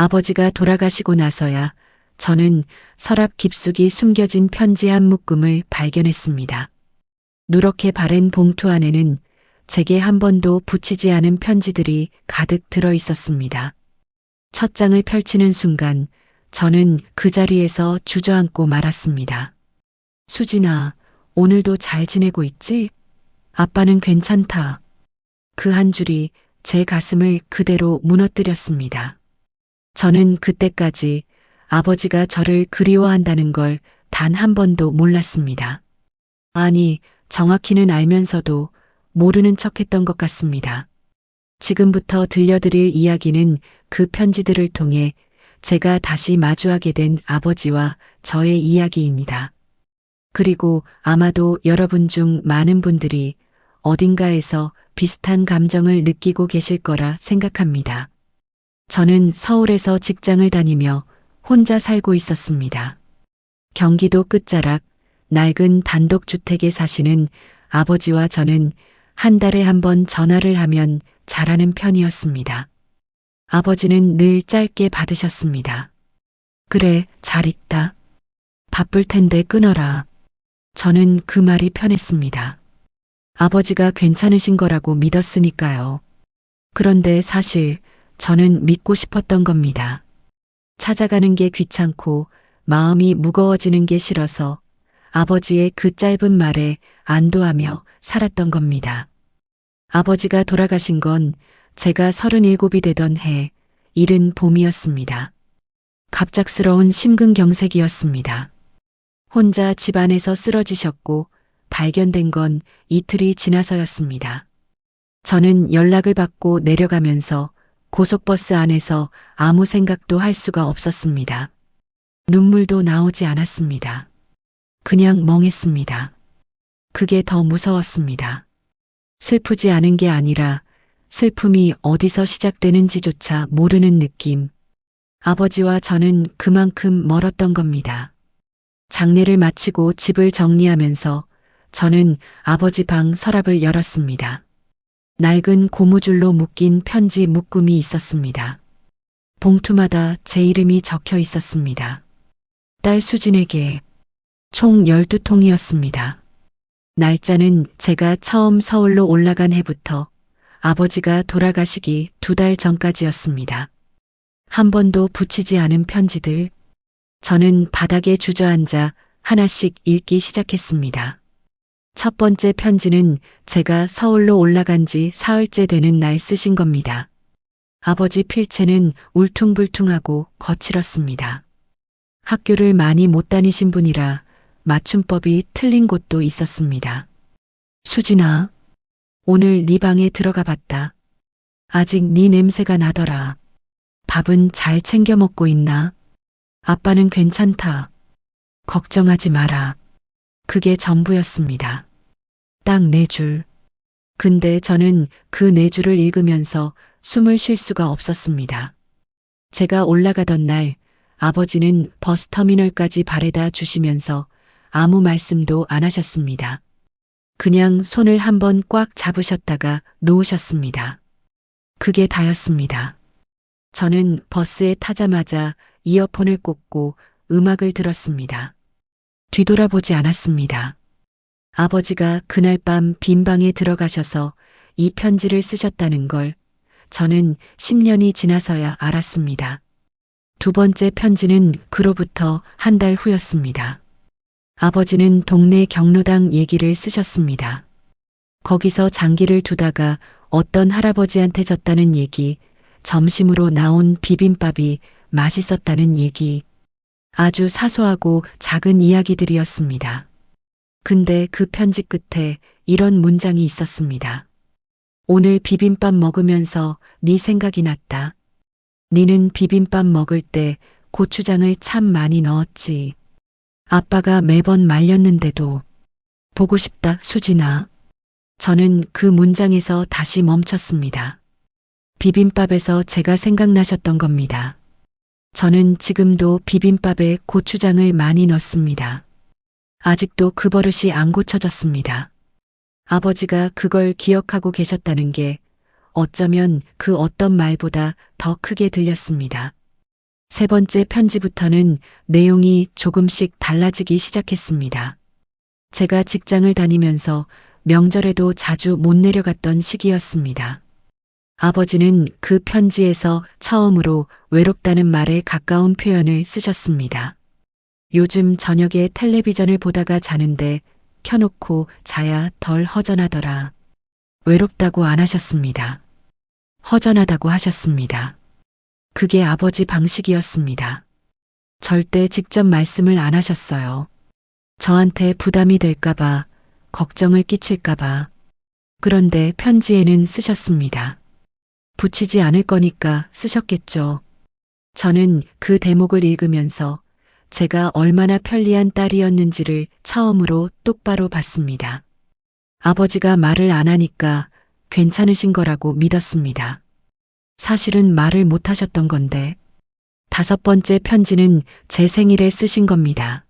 아버지가 돌아가시고 나서야 저는 서랍 깊숙이 숨겨진 편지 한 묶음을 발견했습니다. 누렇게 바랜 봉투 안에는 제게 한 번도 붙이지 않은 편지들이 가득 들어 있었습니다. 첫 장을 펼치는 순간 저는 그 자리에서 주저앉고 말았습니다. 수진아, 오늘도 잘 지내고 있지? 아빠는 괜찮다. 그 한 줄이 제 가슴을 그대로 무너뜨렸습니다. 저는 그때까지 아버지가 저를 그리워한다는 걸 단 한 번도 몰랐습니다. 아니, 정확히는 알면서도 모르는 척했던 것 같습니다. 지금부터 들려드릴 이야기는 그 편지들을 통해 제가 다시 마주하게 된 아버지와 저의 이야기입니다. 그리고 아마도 여러분 중 많은 분들이 어딘가에서 비슷한 감정을 느끼고 계실 거라 생각합니다. 저는 서울에서 직장을 다니며 혼자 살고 있었습니다. 경기도 끝자락 낡은 단독주택에 사시는 아버지와 저는 한 달에 한 번 전화를 하면 잘하는 편이었습니다. 아버지는 늘 짧게 받으셨습니다. 그래, 잘 있다. 바쁠 텐데 끊어라. 저는 그 말이 편했습니다. 아버지가 괜찮으신 거라고 믿었으니까요. 그런데 사실 저는 믿고 싶었던 겁니다. 찾아가는 게 귀찮고 마음이 무거워지는 게 싫어서 아버지의 그 짧은 말에 안도하며 살았던 겁니다. 아버지가 돌아가신 건 제가 37이 되던 해 이른 봄이었습니다. 갑작스러운 심근경색이었습니다. 혼자 집안에서 쓰러지셨고 발견된 건 이틀이 지나서였습니다. 저는 연락을 받고 내려가면서 고속버스 안에서 아무 생각도 할 수가 없었습니다. 눈물도 나오지 않았습니다. 그냥 멍했습니다. 그게 더 무서웠습니다. 슬프지 않은 게 아니라 슬픔이 어디서 시작되는지조차 모르는 느낌. 아버지와 저는 그만큼 멀었던 겁니다. 장례를 마치고 집을 정리하면서 저는 아버지 방 서랍을 열었습니다. 낡은 고무줄로 묶인 편지 묶음이 있었습니다. 봉투마다 제 이름이 적혀 있었습니다. 딸 수진에게 총 12통이었습니다. 날짜는 제가 처음 서울로 올라간 해부터 아버지가 돌아가시기 2달 전까지였습니다. 한 번도 붙이지 않은 편지들. 저는 바닥에 주저앉아 하나씩 읽기 시작했습니다. 첫 번째 편지는 제가 서울로 올라간 지 사흘째 되는 날 쓰신 겁니다. 아버지 필체는 울퉁불퉁하고 거칠었습니다. 학교를 많이 못 다니신 분이라 맞춤법이 틀린 곳도 있었습니다. 수진아, 오늘 네 방에 들어가 봤다. 아직 네 냄새가 나더라. 밥은 잘 챙겨 먹고 있나? 아빠는 괜찮다. 걱정하지 마라. 그게 전부였습니다. 딱 4줄. 근데 저는 그 4줄을 읽으면서 숨을 쉴 수가 없었습니다. 제가 올라가던 날 아버지는 버스터미널까지 바래다 주시면서 아무 말씀도 안 하셨습니다. 그냥 손을 한번 꽉 잡으셨다가 놓으셨습니다. 그게 다였습니다. 저는 버스에 타자마자 이어폰을 꽂고 음악을 들었습니다. 뒤돌아보지 않았습니다. 아버지가 그날 밤 빈 방에 들어가셔서 이 편지를 쓰셨다는 걸 저는 10년이 지나서야 알았습니다. 두 번째 편지는 그로부터 한 달 후였습니다. 아버지는 동네 경로당 얘기를 쓰셨습니다. 거기서 장기를 두다가 어떤 할아버지한테 졌다는 얘기, 점심으로 나온 비빔밥이 맛있었다는 얘기, 아주 사소하고 작은 이야기들이었습니다. 근데 그 편지 끝에 이런 문장이 있었습니다. 오늘 비빔밥 먹으면서 네 생각이 났다. 니는 비빔밥 먹을 때 고추장을 참 많이 넣었지. 아빠가 매번 말렸는데도 보고 싶다, 수진아. 저는 그 문장에서 다시 멈췄습니다. 비빔밥에서 제가 생각나셨던 겁니다. 저는 지금도 비빔밥에 고추장을 많이 넣습니다. 아직도 그 버릇이 안 고쳐졌습니다. 아버지가 그걸 기억하고 계셨다는 게 어쩌면 그 어떤 말보다 더 크게 들렸습니다. 세 번째 편지부터는 내용이 조금씩 달라지기 시작했습니다. 제가 직장을 다니면서 명절에도 자주 못 내려갔던 시기였습니다. 아버지는 그 편지에서 처음으로 외롭다는 말에 가까운 표현을 쓰셨습니다. 요즘 저녁에 텔레비전을 보다가 자는데 켜놓고 자야 덜 허전하더라. 외롭다고 안 하셨습니다. 허전하다고 하셨습니다. 그게 아버지 방식이었습니다. 절대 직접 말씀을 안 하셨어요. 저한테 부담이 될까봐, 걱정을 끼칠까봐. 그런데 편지에는 쓰셨습니다. 붙이지 않을 거니까 쓰셨겠죠. 저는 그 대목을 읽으면서 제가 얼마나 편리한 딸이었는지를 처음으로 똑바로 봤습니다. 아버지가 말을 안 하니까 괜찮으신 거라고 믿었습니다. 사실은 말을 못 하셨던 건데, 다섯 번째 편지는 제 생일에 쓰신 겁니다.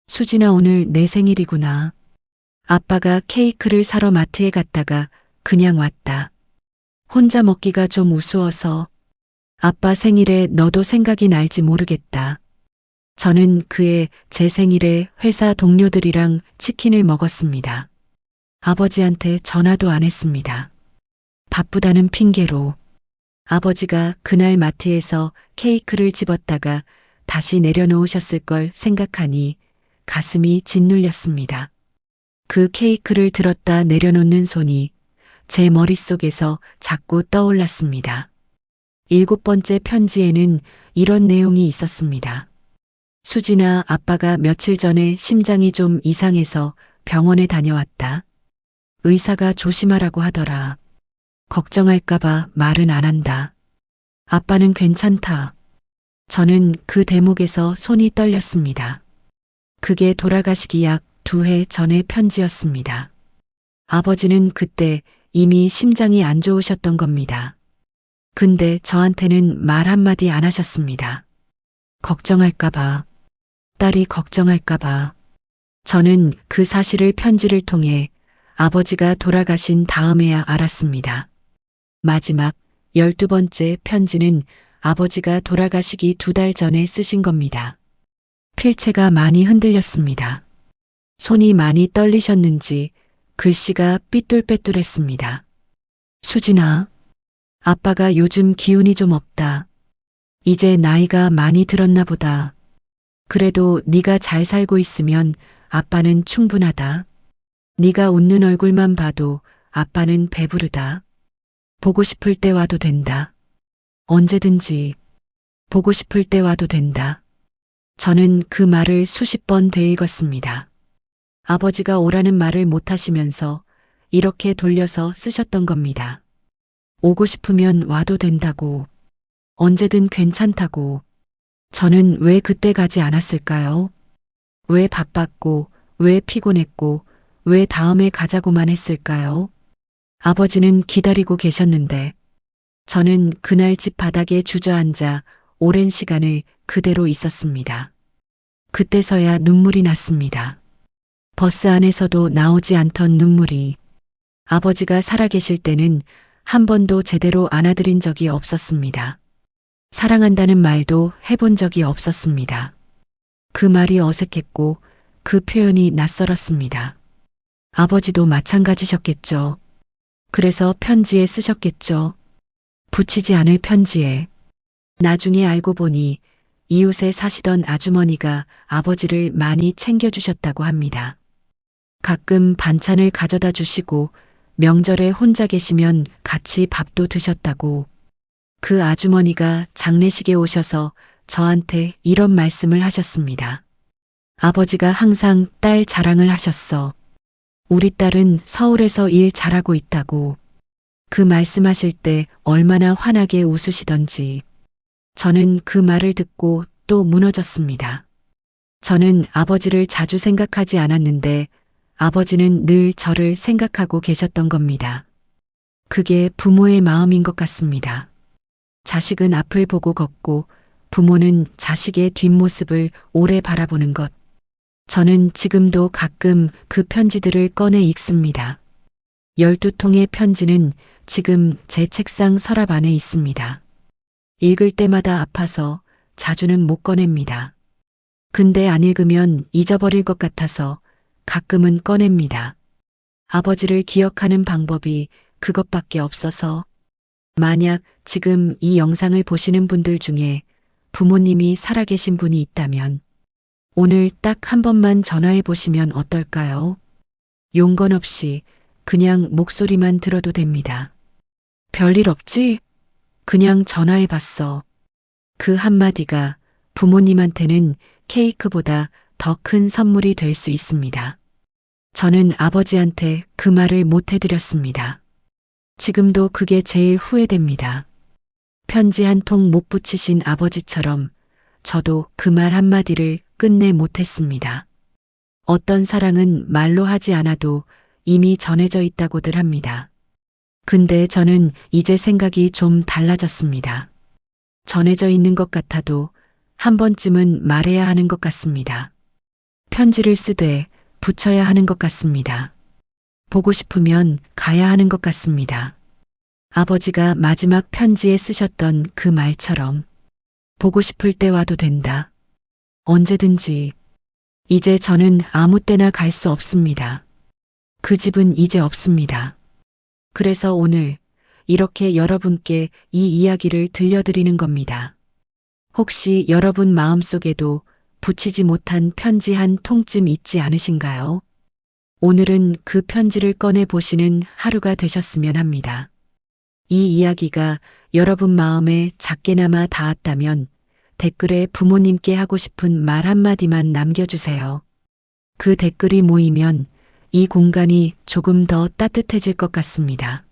수진아, 오늘 내 생일이구나. 아빠가 케이크를 사러 마트에 갔다가 그냥 왔다. 혼자 먹기가 좀 우스워서 아빠 생일에 너도 생각이 날지 모르겠다. 저는 그해 제 생일에 회사 동료들이랑 치킨을 먹었습니다. 아버지한테 전화도 안 했습니다. 바쁘다는 핑계로. 아버지가 그날 마트에서 케이크를 집었다가 다시 내려놓으셨을 걸 생각하니 가슴이 짓눌렸습니다. 그 케이크를 들었다 내려놓는 손이 제 머릿속에서 자꾸 떠올랐습니다. 일곱 번째 편지에는 이런 내용이 있었습니다. 수진아, 아빠가 며칠 전에 심장이 좀 이상해서 병원에 다녀왔다. 의사가 조심하라고 하더라. 걱정할까봐 말은 안 한다. 아빠는 괜찮다. 저는 그 대목에서 손이 떨렸습니다. 그게 돌아가시기 약 2해 전의 편지였습니다. 아버지는 그때 이미 심장이 안 좋으셨던 겁니다. 근데 저한테는 말 한마디 안 하셨습니다. 걱정할까봐. 딸이 걱정할까봐. 저는 그 사실을 편지를 통해 아버지가 돌아가신 다음에야 알았습니다. 마지막 12번째 편지는 아버지가 돌아가시기 2달 전에 쓰신 겁니다. 필체가 많이 흔들렸습니다. 손이 많이 떨리셨는지 글씨가 삐뚤빼뚤했습니다. 수진아, 아빠가 요즘 기운이 좀 없다. 이제 나이가 많이 들었나 보다. 그래도 네가 잘 살고 있으면 아빠는 충분하다. 네가 웃는 얼굴만 봐도 아빠는 배부르다. 보고 싶을 때 와도 된다. 언제든지 보고 싶을 때 와도 된다. 저는 그 말을 수십 번 되읽었습니다. 아버지가 오라는 말을 못 하시면서 이렇게 돌려서 쓰셨던 겁니다. 오고 싶으면 와도 된다고. 언제든 괜찮다고. 저는 왜 그때 가지 않았을까요? 왜 바빴고, 왜 피곤했고, 왜 다음에 가자고만 했을까요? 아버지는 기다리고 계셨는데, 저는 그날 집 바닥에 주저앉아 오랜 시간을 그대로 있었습니다. 그때서야 눈물이 났습니다. 버스 안에서도 나오지 않던 눈물이. 아버지가 살아계실 때는 한 번도 제대로 안아드린 적이 없었습니다. 사랑한다는 말도 해본 적이 없었습니다. 그 말이 어색했고 그 표현이 낯설었습니다. 아버지도 마찬가지셨겠죠. 그래서 편지에 쓰셨겠죠. 붙이지 않을 편지에. 나중에 알고 보니 이웃에 사시던 아주머니가 아버지를 많이 챙겨주셨다고 합니다. 가끔 반찬을 가져다 주시고 명절에 혼자 계시면 같이 밥도 드셨다고. 그 아주머니가 장례식에 오셔서 저한테 이런 말씀을 하셨습니다. 아버지가 항상 딸 자랑을 하셨어. 우리 딸은 서울에서 일 잘하고 있다고. 그 말씀하실 때 얼마나 환하게 웃으시던지. 저는 그 말을 듣고 또 무너졌습니다. 저는 아버지를 자주 생각하지 않았는데 아버지는 늘 저를 생각하고 계셨던 겁니다. 그게 부모의 마음인 것 같습니다. 자식은 앞을 보고 걷고 부모는 자식의 뒷모습을 오래 바라보는 것. 저는 지금도 가끔 그 편지들을 꺼내 읽습니다. 12통의 편지는 지금 제 책상 서랍 안에 있습니다. 읽을 때마다 아파서 자주는 못 꺼냅니다. 근데 안 읽으면 잊어버릴 것 같아서 가끔은 꺼냅니다. 아버지를 기억하는 방법이 그것밖에 없어서 만약 지금 이 영상을 보시는 분들 중에 부모님이 살아계신 분이 있다면 오늘 딱 한 번만 전화해 보시면 어떨까요? 용건 없이 그냥 목소리만 들어도 됩니다. 별일 없지? 그냥 전화해 봤어. 그 한마디가 부모님한테는 케이크보다 더 큰 선물이 될 수 있습니다. 저는 아버지한테 그 말을 못 해드렸습니다. 지금도 그게 제일 후회됩니다. 편지 한 통 못 붙이신 아버지처럼 저도 그 말 한마디를 끝내 못했습니다. 어떤 사랑은 말로 하지 않아도 이미 전해져 있다고들 합니다. 근데 저는 이제 생각이 좀 달라졌습니다. 전해져 있는 것 같아도 한 번쯤은 말해야 하는 것 같습니다. 편지를 쓰되 붙여야 하는 것 같습니다. 보고 싶으면 가야 하는 것 같습니다. 아버지가 마지막 편지에 쓰셨던 그 말처럼 보고 싶을 때 와도 된다. 언제든지. 이제 저는 아무 때나 갈 수 없습니다. 그 집은 이제 없습니다. 그래서 오늘 이렇게 여러분께 이 이야기를 들려드리는 겁니다. 혹시 여러분 마음속에도 붙이지 못한 편지 한 통쯤 있지 않으신가요? 오늘은 그 편지를 꺼내 보시는 하루가 되셨으면 합니다. 이 이야기가 여러분 마음에 작게나마 닿았다면 댓글에 부모님께 하고 싶은 말 한마디만 남겨주세요. 그 댓글이 모이면 이 공간이 조금 더 따뜻해질 것 같습니다.